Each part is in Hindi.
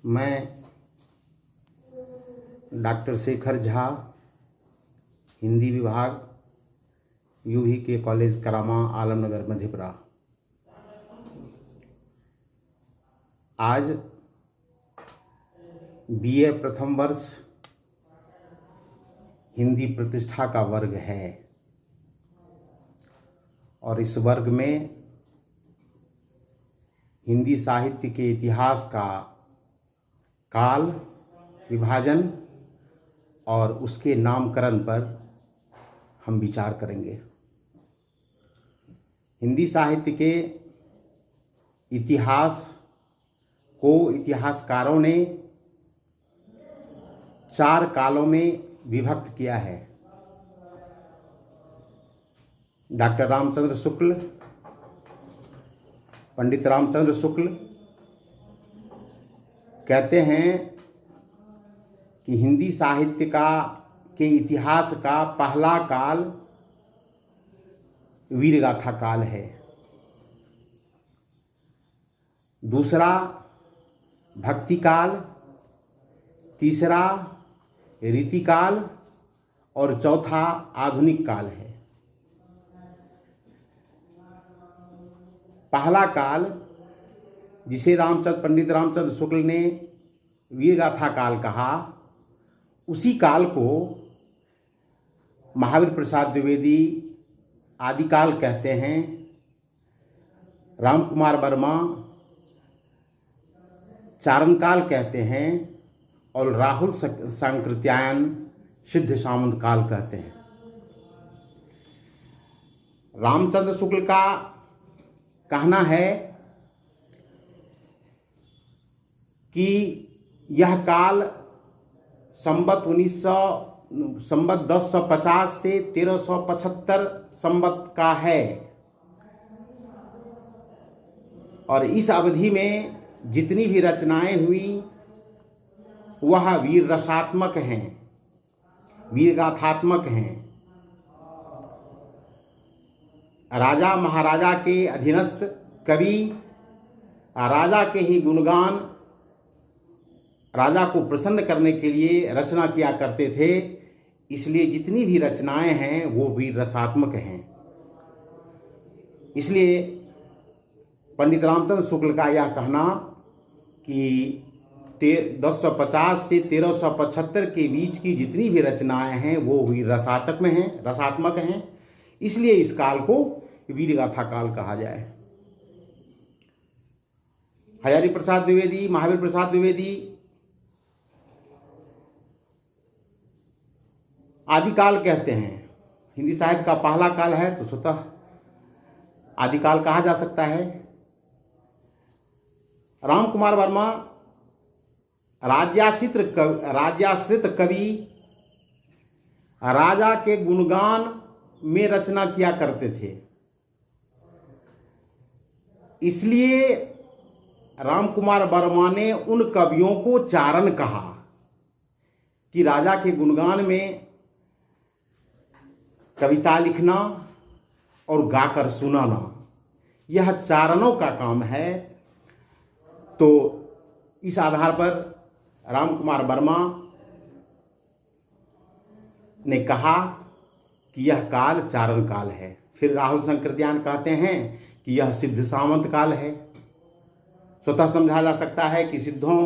मैं डॉक्टर शेखर झा, हिंदी विभाग, UVK कॉलेज करामा, आलमनगर, मधेपुरा। आज BA प्रथम वर्ष हिंदी प्रतिष्ठा का वर्ग है और इस वर्ग में हिंदी साहित्य के इतिहास का काल, विभाजन और उसके नामकरण पर हम विचार करेंगे। हिंदी साहित्य के इतिहास को इतिहासकारों ने 4 कालों में विभक्त किया है। डॉक्टर रामचंद्र शुक्ल, पंडित रामचंद्र शुक्ल कहते हैं कि हिंदी साहित्य के इतिहास का पहला काल वीरगाथा काल है, दूसरा भक्ति काल, तीसरा रीतिकाल और चौथा आधुनिक काल है। पहला काल, जिसे पंडित रामचंद्र शुक्ल ने वीरगाथा काल कहा, उसी काल को महावीर प्रसाद द्विवेदी आदिकाल कहते हैं, रामकुमार वर्मा चारणकाल कहते हैं और राहुल सांकृत्यायन सिद्ध सामंत काल कहते हैं। रामचंद्र शुक्ल का कहना है कि यह काल संवत 1050 से 1375 संवत का है और इस अवधि में जितनी भी रचनाएं हुई वह वीर रसात्मक हैं, वीर गाथात्मक हैं। राजा महाराजा के अधीनस्थ कवि राजा के ही गुणगान, राजा को प्रसन्न करने के लिए रचना किया करते थे, इसलिए जितनी भी रचनाएं हैं वो वीर रसात्मक हैं। इसलिए पंडित रामचंद्र शुक्ल का यह कहना कि 1050 से 1375 के बीच की जितनी भी रचनाएं हैं वो वीर रसात्मक हैं, इसलिए इस काल को वीरगाथा काल कहा जाए। हजारी प्रसाद द्विवेदी, महावीर प्रसाद द्विवेदी आदिकाल कहते हैं। हिंदी साहित्य का पहला काल है तो स्वतः आदिकाल कहा जा सकता है। रामकुमार वर्मा राज्याश्रित कवि राजा के गुणगान में रचना किया करते थे, इसलिए रामकुमार वर्मा ने उन कवियों को चारण कहा कि राजा के गुणगान में कविता लिखना और गाकर सुनाना यह चारणों का काम है। तो इस आधार पर रामकुमार वर्मा ने कहा कि यह काल चारण काल है। फिर राहुल सांकृत्यायन कहते हैं कि यह सिद्ध सामंत काल है। स्वतः समझा जा सकता है कि सिद्धों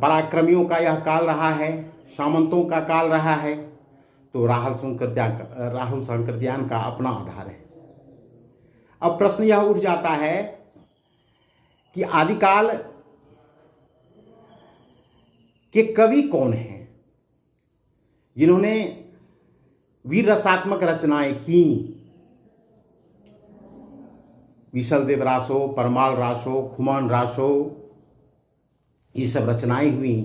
पराक्रमियों का यह काल रहा है, सामंतों का काल रहा है, तो राहुल सांकृत्यायन का अपना आधार है। अब प्रश्न यह उठ जाता है कि आदिकाल के कवि कौन हैं जिन्होंने वीर रसात्मक रचनाएं की। विशलदेव रासो, परमाल रासो, खुमान रासो, ये सब रचनाएं हुई।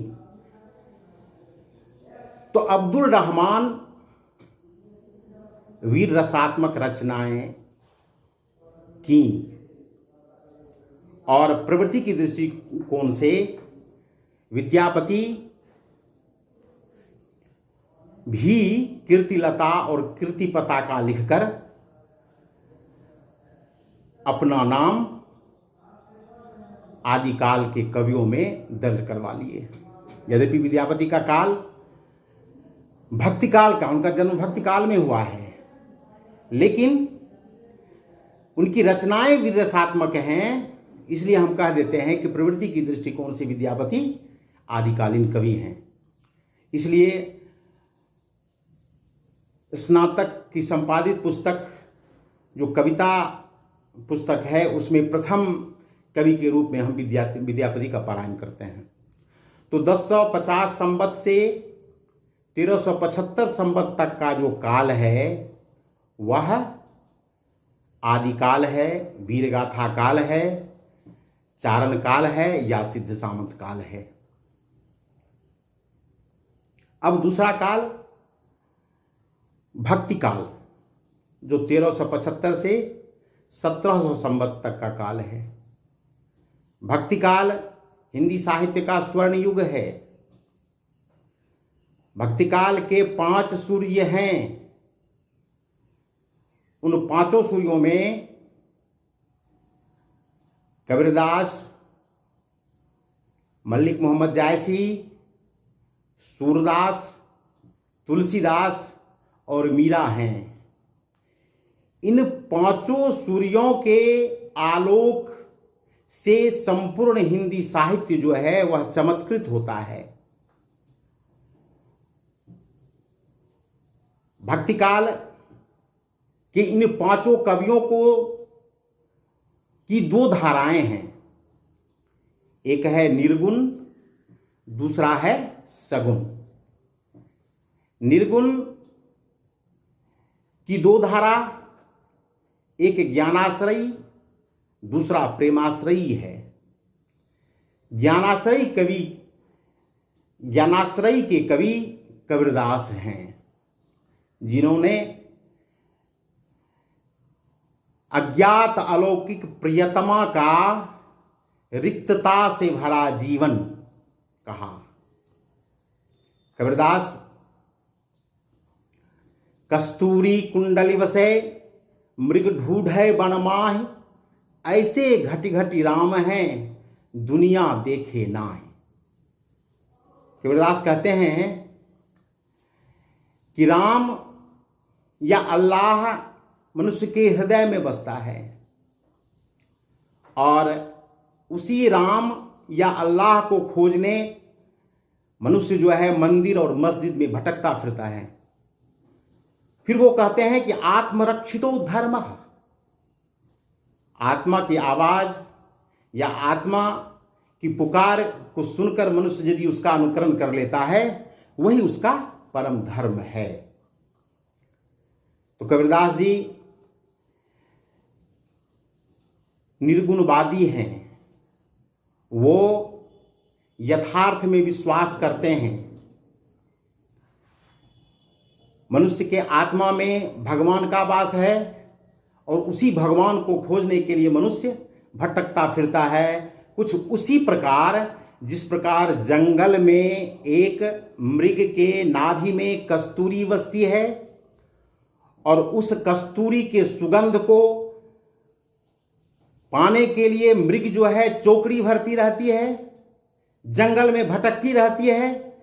तो अब्दुल रहमान वीर रसात्मक रचनाएं की और प्रवृत्ति की दृष्टिकोण से विद्यापति भी कीर्तिलता और कीर्तिपताका लिखकर अपना नाम आदिकाल के कवियों में दर्ज करवा लिए। यद्यपि विद्यापति का काल भक्ति काल का, उनका जन्म भक्ति काल में हुआ है, लेकिन उनकी रचनाएं भी रसात्मक हैं, इसलिए हम कह देते हैं कि प्रवृत्ति की दृष्टिकोण से विद्यापति आदिकालीन कवि हैं। इसलिए स्नातक की संपादित पुस्तक जो कविता पुस्तक है, उसमें प्रथम कवि के रूप में हम विद्यापति का पारायण करते हैं। तो 1050 संवत से 1375 संवत तक का जो काल है वह आदिकाल है, वीरगाथा काल है, चारण काल है या सिद्ध सामंत काल है। अब दूसरा काल भक्ति काल, जो 1375 से 1700 संवत तक का काल है। भक्ति काल हिंदी साहित्य का स्वर्ण युग है। भक्ति काल के 5 सूर्य हैं। उन 5 सूर्यों में कबीरदास, मल्लिक मोहम्मद जायसी, सूरदास, तुलसीदास और मीरा हैं। इन 5 सूर्यों के आलोक से संपूर्ण हिंदी साहित्य जो है वह चमत्कृत होता है। भक्तिकाल के इन 5 कवियों की 2 धाराएं हैं, एक है निर्गुण, दूसरा है सगुण। निर्गुण की 2 धारा, एक ज्ञानाश्रयी, दूसरा प्रेमाश्रयी है। ज्ञानाश्रयी के कवि कबीरदास हैं, जिन्होंने अज्ञात अलौकिक प्रियतमा का रिक्तता से भरा जीवन कहा। कबीरदास कस्तूरी कुंडली वसे मृग ढूढ़े बन माहि, ऐसे घटी घटी राम हैं दुनिया देखे नाहि। कबीरदास कहते हैं कि राम या अल्लाह मनुष्य के हृदय में बसता है, और उसी राम या अल्लाह को खोजने मनुष्य जो है मंदिर और मस्जिद में भटकता फिरता है। फिर वो कहते हैं कि आत्मरक्षितो धर्मः, आत्मा की आवाज या आत्मा की पुकार को सुनकर मनुष्य यदि उसका अनुकरण कर लेता है, वही उसका परम धर्म है। तो कबीरदास जी निर्गुणवादी हैं। वो यथार्थ में विश्वास करते हैं। मनुष्य के आत्मा में भगवान का वास है, और उसी भगवान को खोजने के लिए मनुष्य भटकता फिरता है। कुछ उसी प्रकार जिस प्रकार जंगल में एक मृग के नाभि में कस्तूरी बसती है, और उस कस्तूरी के सुगंध को पाने के लिए मृग जो है चौकड़ी भरती रहती है, जंगल में भटकती रहती है,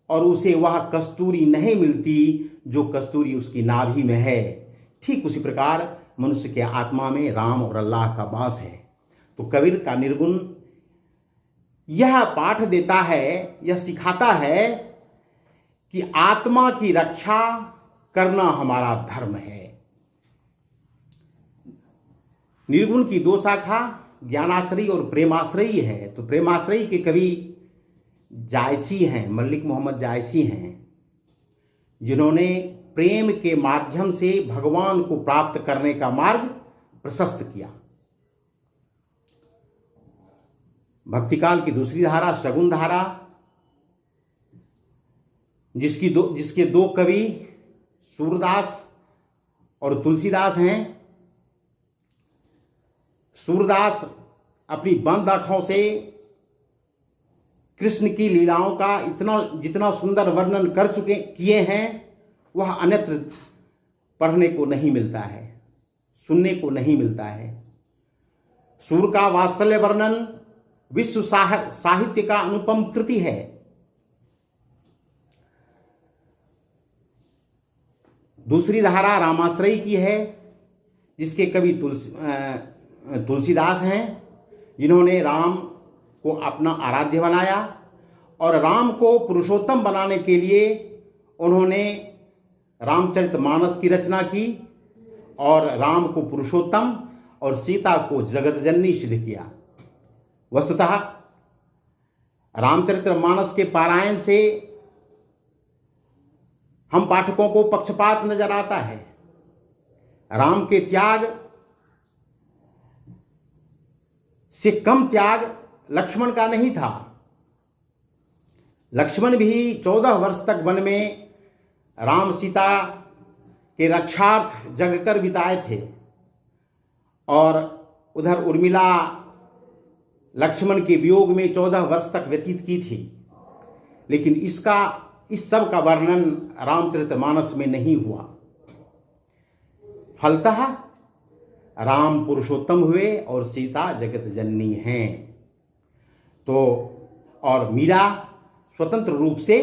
और उसे वह कस्तूरी नहीं मिलती जो कस्तूरी उसकी नाभि में है। ठीक उसी प्रकार मनुष्य के आत्मा में राम और अल्लाह का वास है। तो कबीर का निर्गुण यह पाठ देता है, यह सिखाता है कि आत्मा की रक्षा करना हमारा धर्म है। निर्गुण की 2 शाखा ज्ञानाश्रयी और प्रेमाश्रयी है। तो प्रेमाश्रयी के कवि जायसी हैं, मल्लिक मोहम्मद जायसी हैं, जिन्होंने प्रेम के माध्यम से भगवान को प्राप्त करने का मार्ग प्रशस्त किया। भक्तिकाल की दूसरी धारा सगुण धारा, जिसके 2 कवि सूरदास और तुलसीदास हैं। सूरदास अपनी बंद आंखों से कृष्ण की लीलाओं का जितना सुंदर वर्णन किए हैं, वह अन्यत्र पढ़ने को नहीं मिलता है, सुनने को नहीं मिलता है। सूर का वात्सल्य वर्णन विश्व साहित्य का अनुपम कृति है। दूसरी धारा रामाश्रयी की है, जिसके कवि तुलसीदास हैं, जिन्होंने राम को अपना आराध्य बनाया और राम को पुरुषोत्तम बनाने के लिए उन्होंने रामचरितमानस की रचना की और राम को पुरुषोत्तम और सीता को जगतजननी सिद्ध किया। वस्तुतः रामचरितमानस के पारायण से हम पाठकों को पक्षपात नजर आता है। राम के त्याग से कम त्याग लक्ष्मण का नहीं था। लक्ष्मण भी 14 वर्ष तक वन में राम सीता के रक्षार्थ जगकर बिताए थे और उधर उर्मिला लक्ष्मण के वियोग में 14 वर्ष तक व्यतीत की थी। लेकिन इस सब का वर्णन रामचरितमानस में नहीं हुआ। फलतः राम पुरुषोत्तम हुए और सीता जगत जननी हैं। तो और मीरा स्वतंत्र रूप से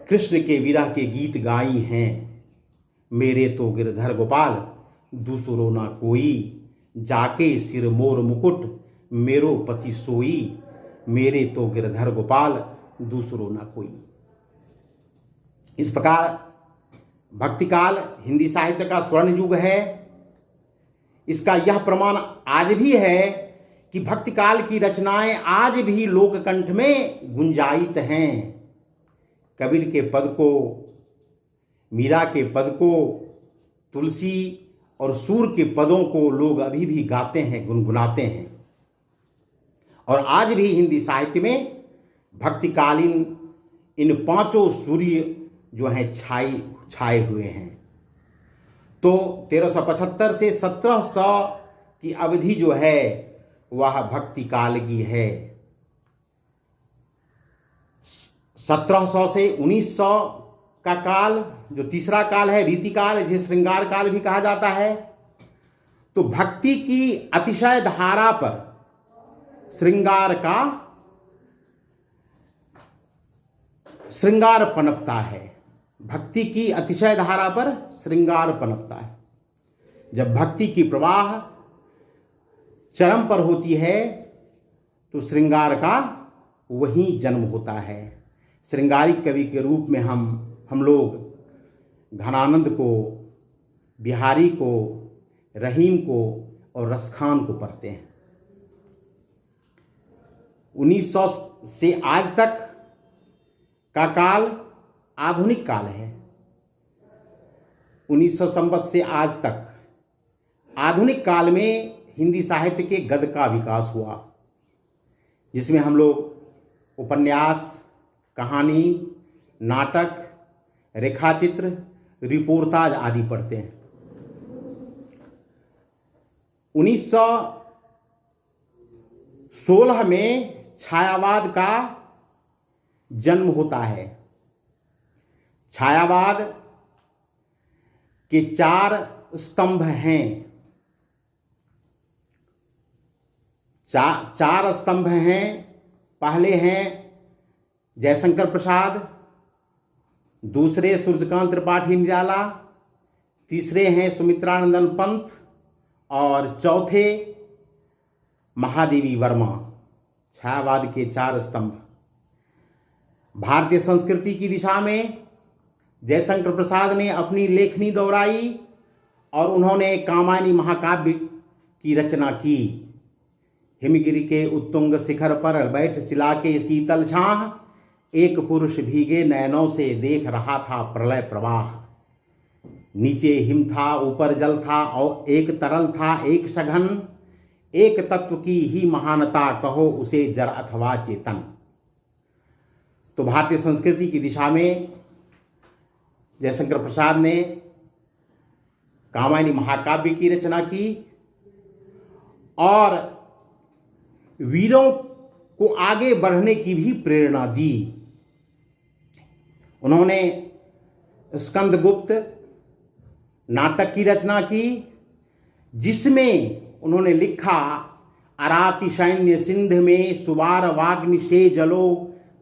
कृष्ण के विरह के गीत गाई हैं। मेरे तो गिरधर गोपाल दूसरो ना कोई, जाके सिर मोर मुकुट मेरो पति सोई। मेरे तो गिरधर गोपाल दूसरो ना कोई। इस प्रकार भक्तिकाल हिंदी साहित्य का स्वर्ण युग है। इसका यह प्रमाण आज भी है कि भक्तिकाल की रचनाएं आज भी लोककंठ में गुंजायित हैं। कबीर के पद को, मीरा के पद को, तुलसी और सूर के पदों को लोग अभी भी गाते हैं, गुनगुनाते हैं। और आज भी हिंदी साहित्य में भक्तिकालीन इन 5 सूर्य जो हैं छाए हुए हैं। तो 1375 से 1700 की अवधि जो है वह भक्ति काल की है। 1700 से 1900 का काल जो तीसरा काल है, रीतिकाल, जिसे श्रृंगार काल भी कहा जाता है, तो भक्ति की अतिशय धारा पर श्रृंगार पनपता है। भक्ति की अतिशय धारा पर श्रृंगार पनपता है। जब भक्ति की प्रवाह चरम पर होती है तो श्रृंगार का वहीं जन्म होता है। श्रृंगारिक कवि के रूप में हम लोग घनानंद को, बिहारी को, रहीम को और रसखान को पढ़ते हैं। 1900 से आज तक का काल आधुनिक काल है। 1900 संवत से आज तक आधुनिक काल में हिंदी साहित्य के गद्य का विकास हुआ, जिसमें हम लोग उपन्यास, कहानी, नाटक, रेखाचित्र, रिपोर्टाज आदि पढ़ते हैं। 1916 में छायावाद का जन्म होता है। छायावाद के 4 स्तंभ हैं। 4 स्तंभ हैं। पहले हैं जयशंकर प्रसाद, दूसरे सूर्यकांत त्रिपाठी निराला, तीसरे हैं सुमित्रानंदन पंत और चौथे महादेवी वर्मा। छायावाद के 4 स्तंभ। भारतीय संस्कृति की दिशा में जयशंकर प्रसाद ने अपनी लेखनी दोहराई और उन्होंने कामायनी महाकाव्य की रचना की। हिमगिरी के उत्तुंग शिखर पर बैठ शिला के शीतल छाह, एक पुरुष भीगे नयनों से देख रहा था प्रलय प्रवाह। नीचे हिम था, ऊपर जल था और एक तरल था, एक सघन, एक तत्व की ही महानता, कहो उसे जर अथवा चेतन। तो भारतीय संस्कृति की दिशा में जयशंकर प्रसाद ने कामायनी महाकाव्य की रचना की और वीरों को आगे बढ़ने की भी प्रेरणा दी। उन्होंने स्कंदगुप्त नाटक की रचना की, जिसमें उन्होंने लिखा, अराति सैन्य सिंध में सुवार वाग्नि से जलो,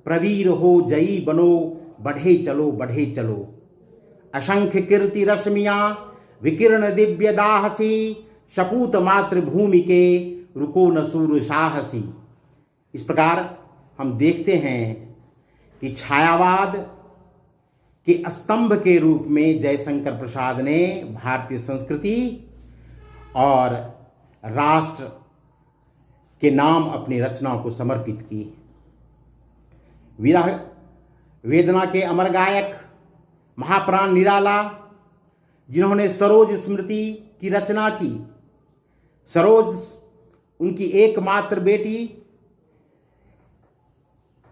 प्रवीर हो जयी बनो, बढ़े चलो बढ़े चलो। असंख्य कीर्ति रश्मियां विकिरण दिव्य दाहसी, सपूत मातृभूमि के रुको न सूर साहसी। इस प्रकार हम देखते हैं कि छायावाद के स्तंभ के रूप में जयशंकर प्रसाद ने भारतीय संस्कृति और राष्ट्र के नाम अपनी रचनाओं को समर्पित की। विरह वेदना के अमर गायक महाप्राण निराला, जिन्होंने सरोज स्मृति की रचना की। सरोज उनकी एकमात्र बेटी,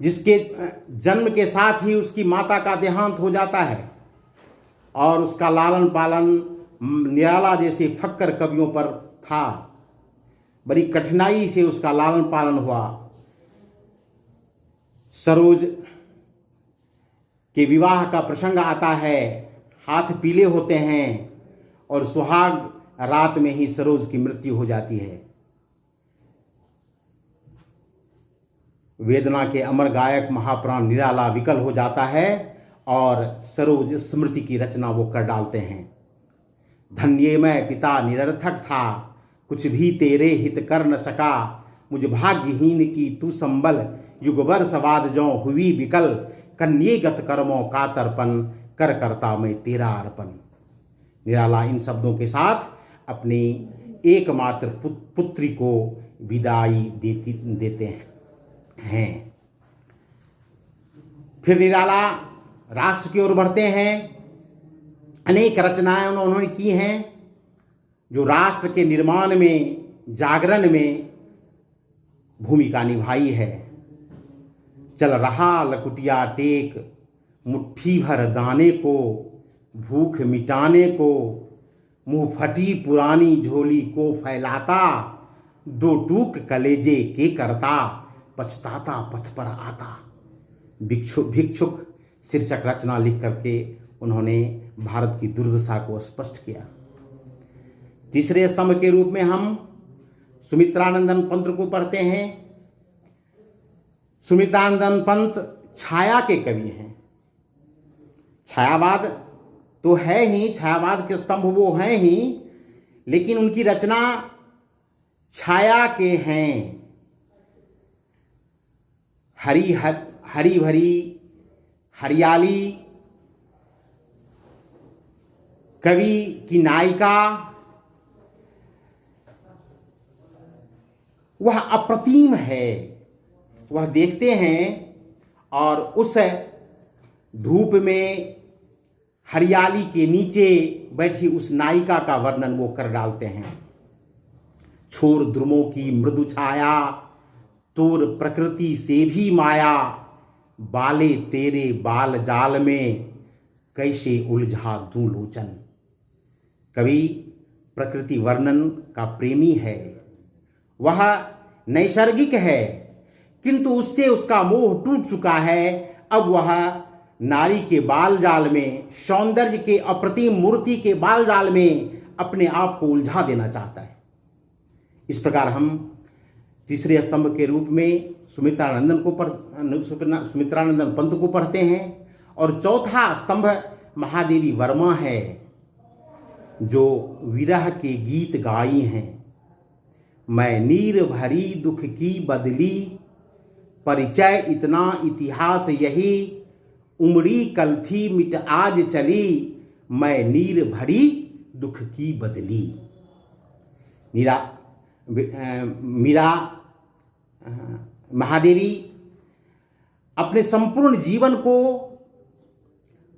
जिसके जन्म के साथ ही उसकी माता का देहांत हो जाता है और उसका लालन पालन निराला जैसे फक्कर कवियों पर था। बड़ी कठिनाई से उसका लालन पालन हुआ। सरोज के विवाह का प्रसंग आता है, हाथ पीले होते हैं और सुहाग रात में ही सरोज की मृत्यु हो जाती है। वेदना के अमर गायक महाप्राण निराला विकल हो जाता है और सरोज स्मृति की रचना वो कर डालते हैं। धन्य मैं पिता निरर्थक था, कुछ भी तेरे हित कर न सका, मुझ भाग्यहीन की तू संबल, युग वर्ष बाद जौ हुई विकल, कन्येगत कर्मों का तर्पण, कर करता मैं तेरा अर्पण। निराला इन शब्दों के साथ अपनी एकमात्र पुत्री को विदाई देते हैं। फिर निराला राष्ट्र की ओर बढ़ते हैं। अनेक रचनाएं उन्होंने की हैं जो राष्ट्र के निर्माण में, जागरण में भूमिका निभाई है। चल रहा लकुटिया टेक, मुट्ठी भर दाने को, भूख मिटाने को, मुंह फटी पुरानी झोली को फैलाता, दो टूक कलेजे के करता, पछताता पथ पर आता। भिक्षुक शीर्षक रचना लिख करके उन्होंने भारत की दुर्दशा को स्पष्ट किया। तीसरे स्तंभ के रूप में हम सुमित्रानंदन पंत को पढ़ते हैं। सुमित्रानंदन पंत छाया के कवि हैं। छायावाद तो है ही, छायावाद के स्तंभ वो हैं ही, लेकिन उनकी रचना छाया के हैं। हरी भरी हरियाली, कवि की नायिका, वह अप्रतिम है। वह देखते हैं और उस धूप में हरियाली के नीचे बैठी उस नायिका का वर्णन वो कर डालते हैं। छोर ध्रुमों की मृदु छाया, तोर प्रकृति से भी माया, बाले तेरे बाल जाल में, कैसे उलझा दूं लोचन। कवि प्रकृति वर्णन का प्रेमी है। वह नैसर्गिक है, किंतु उससे उसका मोह टूट चुका है। अब वह नारी के बाल जाल में, सौंदर्य के अप्रतिम मूर्ति के बाल जाल में अपने आप को उलझा देना चाहता है। इस प्रकार हम तीसरे स्तंभ के रूप में सुमित्रानंदन पंत को पढ़ते हैं। और चौथा स्तंभ महादेवी वर्मा है, जो विरह के गीत गाई हैं। मैं नीर भरी दुख की बदली, परिचय इतना इतिहास यही, उमड़ी कल थी मिट आज चली, मैं नीर भरी दुख की बदली। मीरा महादेवी अपने संपूर्ण जीवन को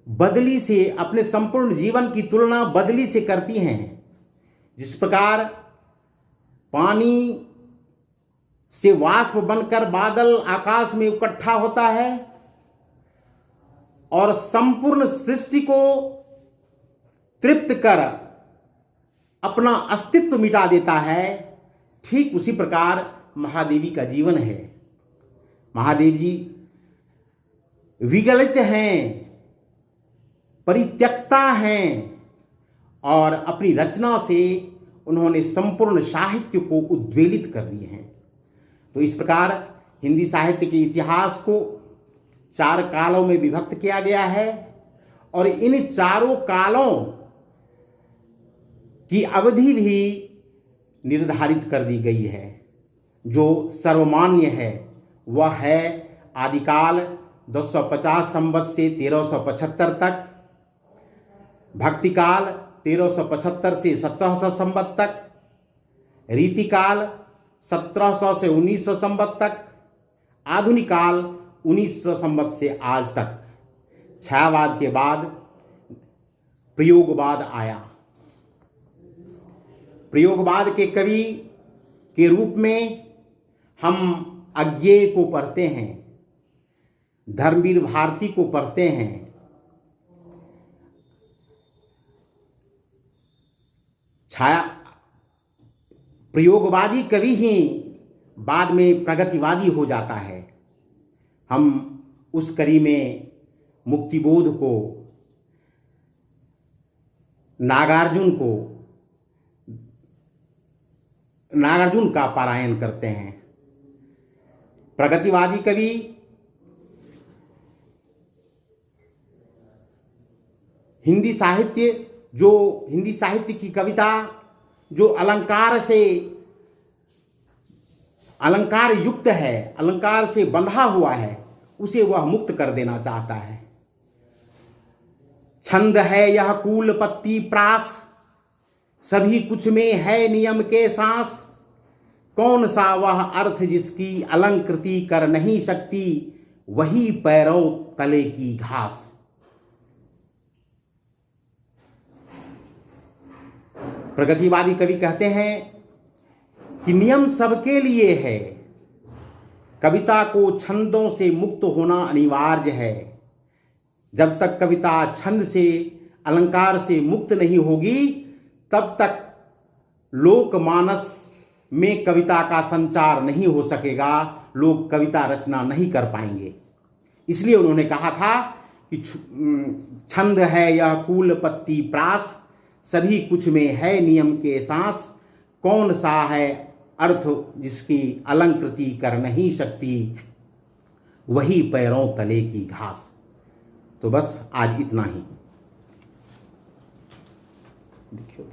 बदली से, अपने संपूर्ण जीवन की तुलना बदली से करती हैं। जिस प्रकार पानी से वाष्प बनकर बादल आकाश में इकट्ठा होता है और संपूर्ण सृष्टि को तृप्त कर अपना अस्तित्व मिटा देता है, ठीक उसी प्रकार महादेवी का जीवन है। महादेव जी विगलित हैं, परित्यक्ता हैं और अपनी रचना से उन्होंने संपूर्ण साहित्य को उद्वेलित कर दिए हैं। तो इस प्रकार हिंदी साहित्य के इतिहास को 4 कालों में विभक्त किया गया है और इन चारों कालों की अवधि भी निर्धारित कर दी गई है। जो सर्वमान्य है वह है आदिकाल 1050 संवत से 1375 तक, भक्तिकाल 1375 से 1700 संवत तक, रीतिकाल 1700 से 1900 संवत तक, आधुनिक काल 1900 संवत से आज तक। छायावाद के बाद प्रयोगवाद आया। प्रयोगवाद के कवि के रूप में हम अज्ञेय को पढ़ते हैं, धर्मवीर भारती को पढ़ते हैं, प्रयोगवादी कवि ही बाद में प्रगतिवादी हो जाता है। हम उस कड़ी में मुक्तिबोध को, नागार्जुन का पारायण करते हैं। प्रगतिवादी कवि हिंदी साहित्य की कविता जो अलंकार युक्त है, अलंकार से बंधा हुआ है, उसे वह मुक्त कर देना चाहता है। छंद है यह कूल पत्ती प्रास, सभी कुछ में है नियम के सांस, कौन सा वह अर्थ जिसकी अलंकृति कर नहीं सकती, वही पैरों तले की घास। प्रगतिवादी कवि कहते हैं कि नियम सबके लिए है, कविता को छंदों से मुक्त होना अनिवार्य है। जब तक कविता छंद से, अलंकार से मुक्त नहीं होगी, तब तक लोकमानस में कविता का संचार नहीं हो सकेगा, लोग कविता रचना नहीं कर पाएंगे। इसलिए उन्होंने कहा था कि छंद है यह कूल पत्ती प्रास, सभी कुछ में है नियम के सांस, कौन सा है अर्थ जिसकी अलंकृति कर नहीं सकती, वही पैरों तले की घास। तो बस आज इतना ही। देखिए